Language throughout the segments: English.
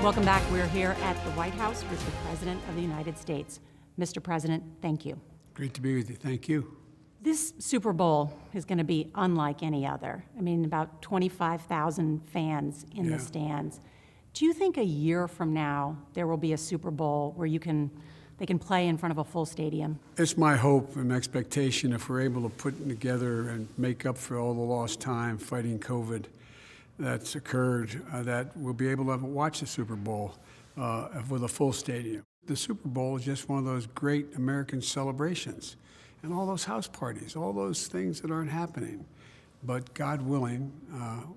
Welcome back. We're here at the White House with the President of the United States. Mr. President, thank you. Great to be with you. Thank you. This Super Bowl is going to be unlike any other. I mean, about 25,000 fans in the stands. Do you think a year from now there will be a Super Bowl where they can play in front of a full stadium? It's my hope and expectation, if we're able to put it together and make up for all the lost time fighting COVID that's occurred, that we'll be able to watch the Super Bowl with a full stadium. The Super Bowl is just one of those great American celebrations, and all those house parties, all those things that aren't happening. But God willing,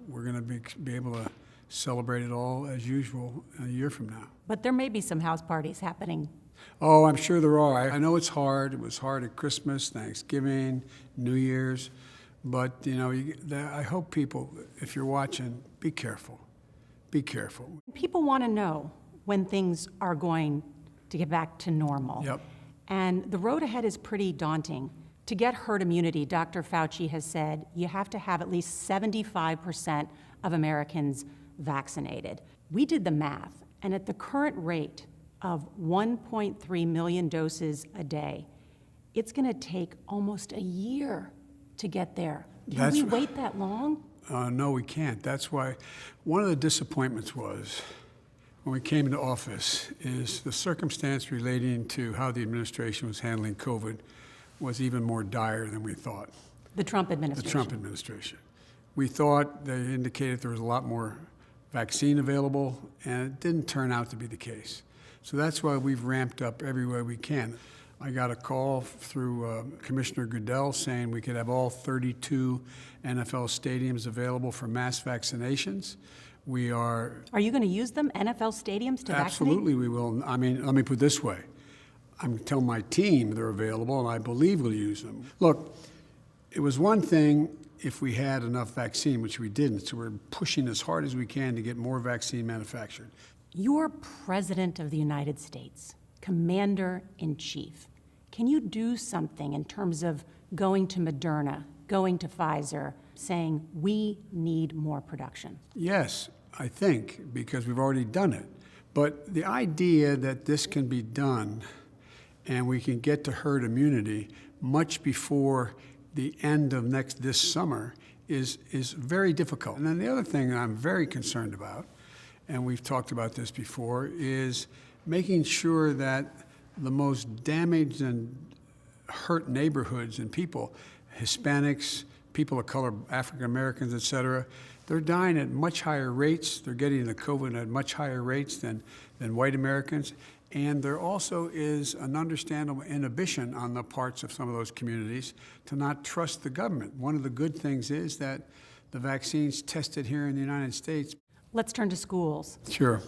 we're going to be able to celebrate it all as usual a year from now. But there may be some house parties happening. Oh, I'm sure there are. I know it's hard. It was hard at Christmas, Thanksgiving, New Year's. But, you know, I hope people, if you're watching, be careful. Be careful. People want to know when things are going to get back to normal. Yep. And the road ahead is pretty daunting. To get herd immunity, Dr. Fauci has said you have to have at least 75% of Americans vaccinated. We did the math, and at the current rate of 1.3 million doses a day, it's going to take almost a year to get there. Can we wait that long? No, we can't. That's why one of the disappointments was when we came into office is the circumstance relating to how the administration was handling COVID was even more dire than we thought. The Trump administration. The Trump administration. We thought they indicated there was a lot more vaccine available, and it didn't turn out to be the case. So that's why we've ramped up every way we can. I got a call through Commissioner Goodell saying we could have all 32 NFL stadiums available for mass vaccinations. We are... Are you going to use them, NFL stadiums, to vaccinate? Absolutely we will. I mean, let me put it this way. I'm telling my team they're available, and I believe we'll use them. Look, it was one thing if we had enough vaccine, which we didn't, so we're pushing as hard as we can to get more vaccine manufactured. You're President of the United States, Commander-in-Chief. Can you do something in terms of going to Moderna, going to Pfizer, saying we need more production? Yes, I think, because we've already done it. But the idea that this can be done and we can get to herd immunity much before the end of this summer is very difficult. And then the other thing that I'm very concerned about, and we've talked about this before, is making sure that the most damaged and hurt neighborhoods and people, Hispanics, people of color, African Americans, et cetera, they're dying at much higher rates. They're getting the COVID at much higher rates than white Americans. And there also is an understandable inhibition on the parts of some of those communities to not trust the government. One of the good things is that the vaccines tested here in the United States. Let's turn to schools. Sure.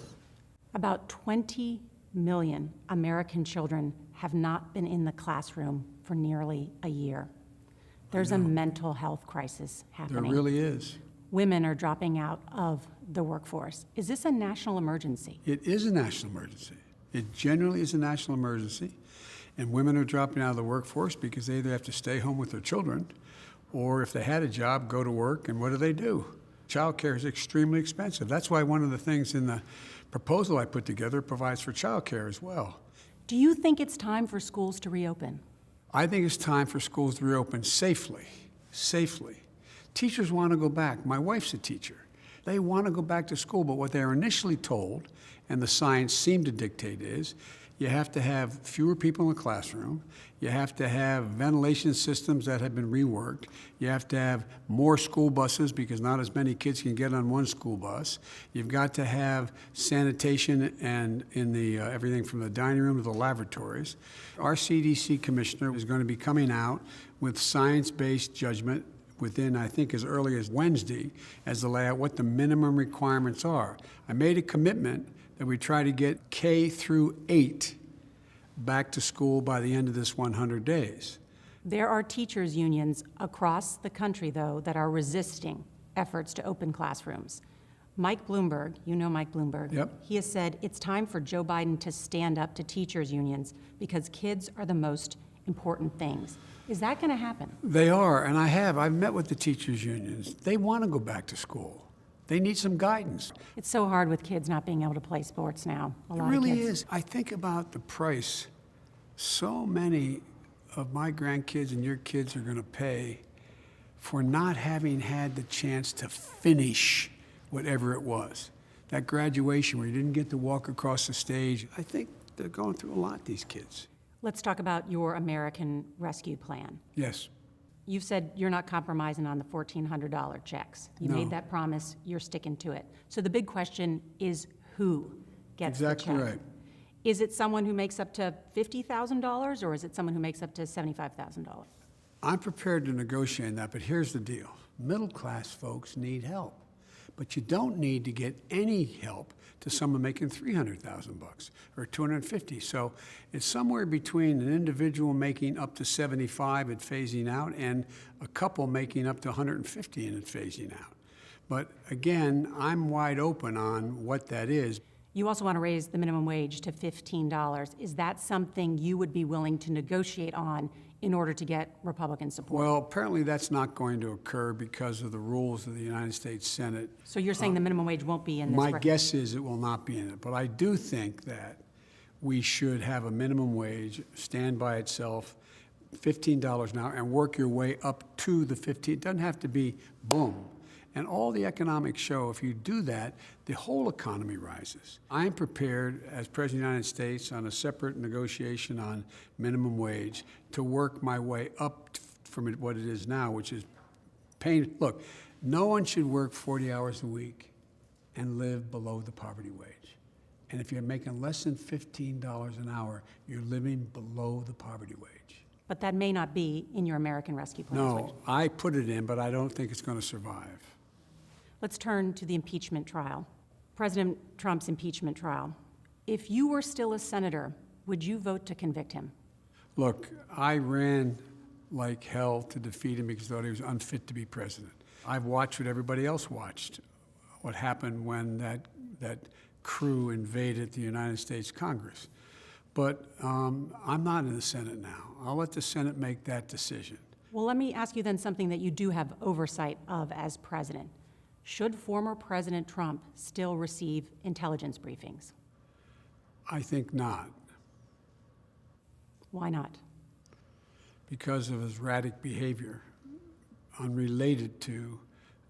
About 20 million American children have not been in the classroom for nearly a year. There's a mental health crisis happening. There really is. Women are dropping out of the workforce. Is this a national emergency? It is a national emergency. It generally is a national emergency. And women are dropping out of the workforce because they either have to stay home with their children, or if they had a job, go to work, and what do? Child care is extremely expensive. That's why one of the things in the proposal I put together provides for child care as well. Do you think it's time for schools to reopen? I think it's time for schools to reopen safely. Teachers want to go back. My wife's a teacher. They want to go back to school, but what they were initially told, and the science seemed to dictate, is you have to have fewer people in the classroom, you have to have ventilation systems that have been reworked, you have to have more school buses because not as many kids can get on one school bus, you've got to have sanitation and in the everything from the dining room to the lavatories. Our CDC commissioner is going to be coming out with science-based judgment within, I think, as early as Wednesday as to lay out what the minimum requirements are. I made a commitment that we try to get K through 8 back to school by the end of this 100 days. There are teachers' unions across the country, though, that are resisting efforts to open classrooms. Mike Bloomberg, you know Mike Bloomberg, Yep. He has said it's time for Joe Biden to stand up to teachers' unions because kids are the most important things. Is that going to happen? They are, and I've met with the teachers' unions. They want to go back to school. They need some guidance. It's so hard with kids not being able to play sports now. A It lot really of kids. is. I think about the price so many of my grandkids and your kids are going to pay for not having had the chance to finish whatever it was. That graduation where you didn't get to walk across the stage. I think they're going through a lot, these kids. Let's talk about your American Rescue Plan. Yes. You've said you're not compromising on the $1,400 checks. You No. made that promise, you're sticking to it. So the big question is who gets the check? Exactly right. Is it someone who makes up to $50,000 or is it someone who makes up to $75,000? I'm prepared to negotiate that, but here's the deal. Middle-class folks need help, but you don't need to get any help to someone making $300,000 or $250,000. So it's somewhere between an individual making up to $75,000 and phasing out and a couple making up to $150,000 and phasing out. But again, I'm wide open on what that is. You also want to raise the minimum wage to $15. Is that something you would be willing to negotiate on in order to get Republican support? Well, apparently that's not going to occur because of the rules of the United States Senate. So you're saying the minimum wage won't be in this? My guess is it will not be in it, but I do think that we should have a minimum wage, stand by itself, $15 an hour, and work your way up to the 15. It doesn't have to be boom. And all the economics show, if you do that, the whole economy rises. I'm prepared, as President of the United States, on a separate negotiation on minimum wage, to work my way up from what it is now, which is pain. Look, no one should work 40 hours a week and live below the poverty wage. And if you're making less than $15 an hour, you're living below the poverty wage. But that may not be in your American Rescue Plan. No, I put it in, but I don't think it's going to survive. Let's turn to the impeachment trial. President Trump's impeachment trial. If you were still a senator, would you vote to convict him? Look, I ran like hell to defeat him because I thought he was unfit to be president. I've watched what everybody else watched, what happened when that crew invaded the United States Congress. But I'm not in the Senate now. I'll let the Senate make that decision. Well, let me ask you then something that you do have oversight of as president. Should former President Trump still receive intelligence briefings? I think not, Why not? because of his erratic behavior unrelated to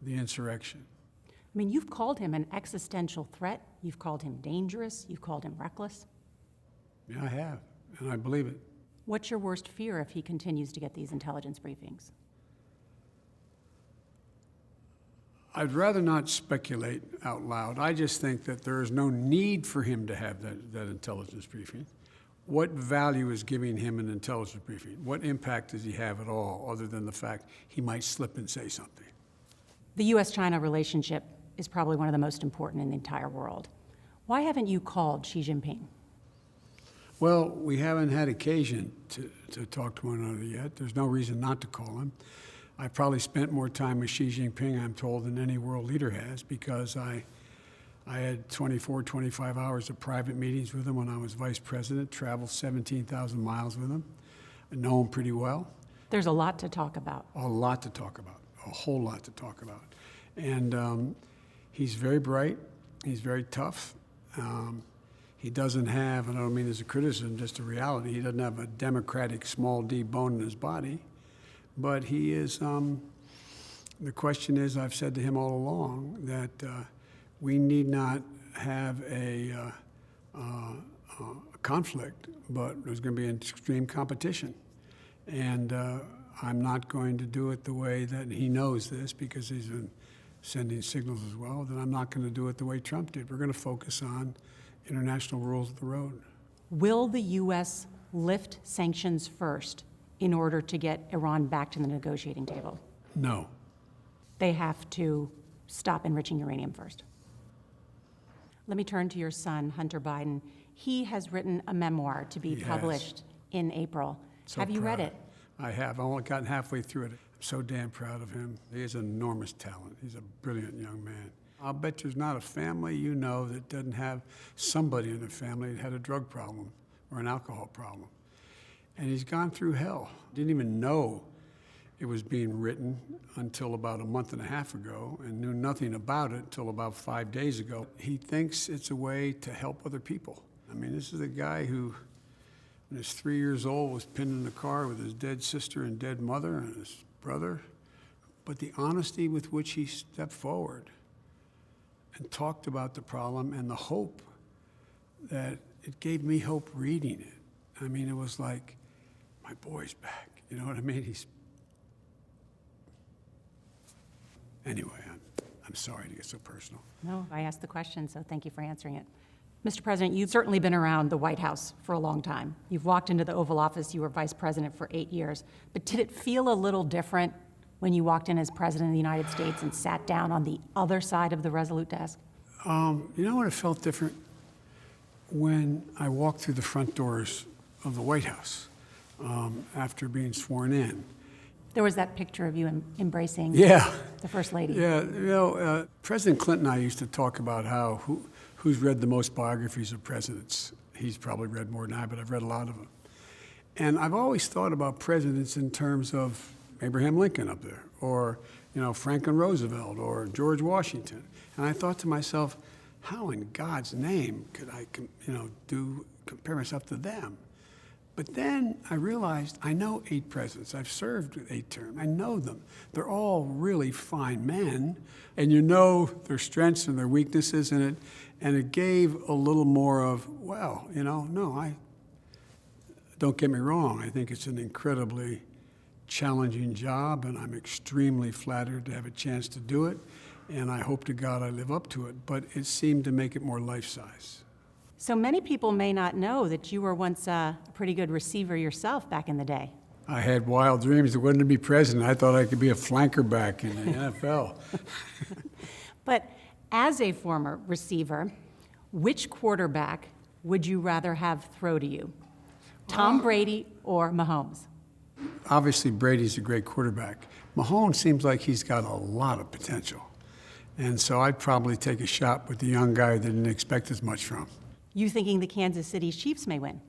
the insurrection. I mean, you've called him an existential threat. You've called him dangerous. You've called him reckless. Yeah, I have, and I believe it. What's your worst fear if he continues to get these intelligence briefings? I'd rather not speculate out loud. I just think that there is no need for him to have that intelligence briefing. What value is giving him an intelligence briefing? What impact does he have at all, other than the fact he might slip and say something? The U.S.-China relationship is probably one of the most important in the entire world. Why haven't you called Xi Jinping? Well, we haven't had occasion to talk to one another yet. There's no reason not to call him. I probably spent more time with Xi Jinping, I'm told, than any world leader has, because I had 24, 25 hours of private meetings with him when I was vice president, traveled 17,000 miles with him. I know him pretty well. There's a lot to talk about. A lot to talk about, a whole lot to talk about. And he's very bright, he's very tough. He doesn't have, and I don't mean as a criticism, just a reality, he doesn't have a democratic small d bone in his body. But he is, the question is, I've said to him all along, that we need not have a conflict, but there's going to be an extreme competition. And I'm not going to do it the way that he knows this, because he's been sending signals as well, that I'm not going to do it the way Trump did. We're going to focus on international rules of the road. Will the U.S. lift sanctions first in order to get Iran back to the negotiating table? No. They have to stop enriching uranium first. Let me turn to your son, Hunter Biden. He has written a memoir to be published in April. So have you read proud. it? I have. I've only gotten halfway through it. I'm so damn proud of him. He has enormous talent. He's a brilliant young man. I'll bet there's not a family you know that doesn't have somebody in the family that had a drug problem or an alcohol problem. And he's gone through hell. Didn't even know it was being written until about a month and a half ago and knew nothing about it until about 5 days ago. He thinks it's a way to help other people. I mean, this is a guy who, when he was 3 years old, was pinned in the car with his dead sister and dead mother and his brother. But the honesty with which he stepped forward and talked about the problem and the hope that it gave me hope reading it. I mean, it was like, my boy's back. You know what I mean? Anyway, I'm sorry to get so personal. No, I asked the question, so thank you for answering it. Mr. President, you've certainly been around the White House for a long time. You've walked into the Oval Office, you were vice president for 8 years. But did it feel a little different when you walked in as president of the United States and sat down on the other side of the Resolute desk? You know what, it felt different? When I walked through the front doors of the White House after being sworn in. There was that picture of you embracing Yeah. the First Lady. Yeah, you know, President Clinton and I used to talk about how who's read the most biographies of presidents. He's probably read more than I, but I've read a lot of them. And I've always thought about presidents in terms of Abraham Lincoln up there, or Franklin Roosevelt, or George Washington. And I thought to myself, how in God's name could I compare myself to them? But then I realized I know 8 presidents. I've served 8 terms. I know them. They're all really fine men, and you know their strengths and their weaknesses in it. And it gave a little more of, well, don't get me wrong. I think it's an incredibly challenging job, and I'm extremely flattered to have a chance to do it. And I hope to God I live up to it. But it seemed to make it more life-size. So many people may not know that you were once a pretty good receiver yourself back in the day. I had wild dreams that wasn't to be president. I thought I could be a flanker back in the NFL. But as a former receiver, which quarterback would you rather have throw to you? Tom Brady or Mahomes? Obviously, Brady's a great quarterback. Mahomes seems like he's got a lot of potential. And so I'd probably take a shot with the young guy that didn't expect as much from. You thinking the Kansas City Chiefs may win?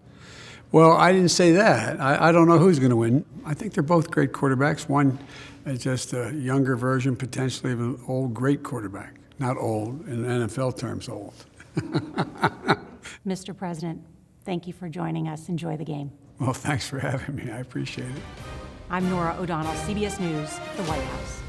Well, I didn't say that. I don't know who's going to win. I think they're both great quarterbacks. One is just a younger version, potentially, of an old, great quarterback. Not old, in NFL terms, old. Mr. President, thank you for joining us. Enjoy the game. Well, thanks for having me. I appreciate it. I'm Norah O'Donnell, CBS News, the White House.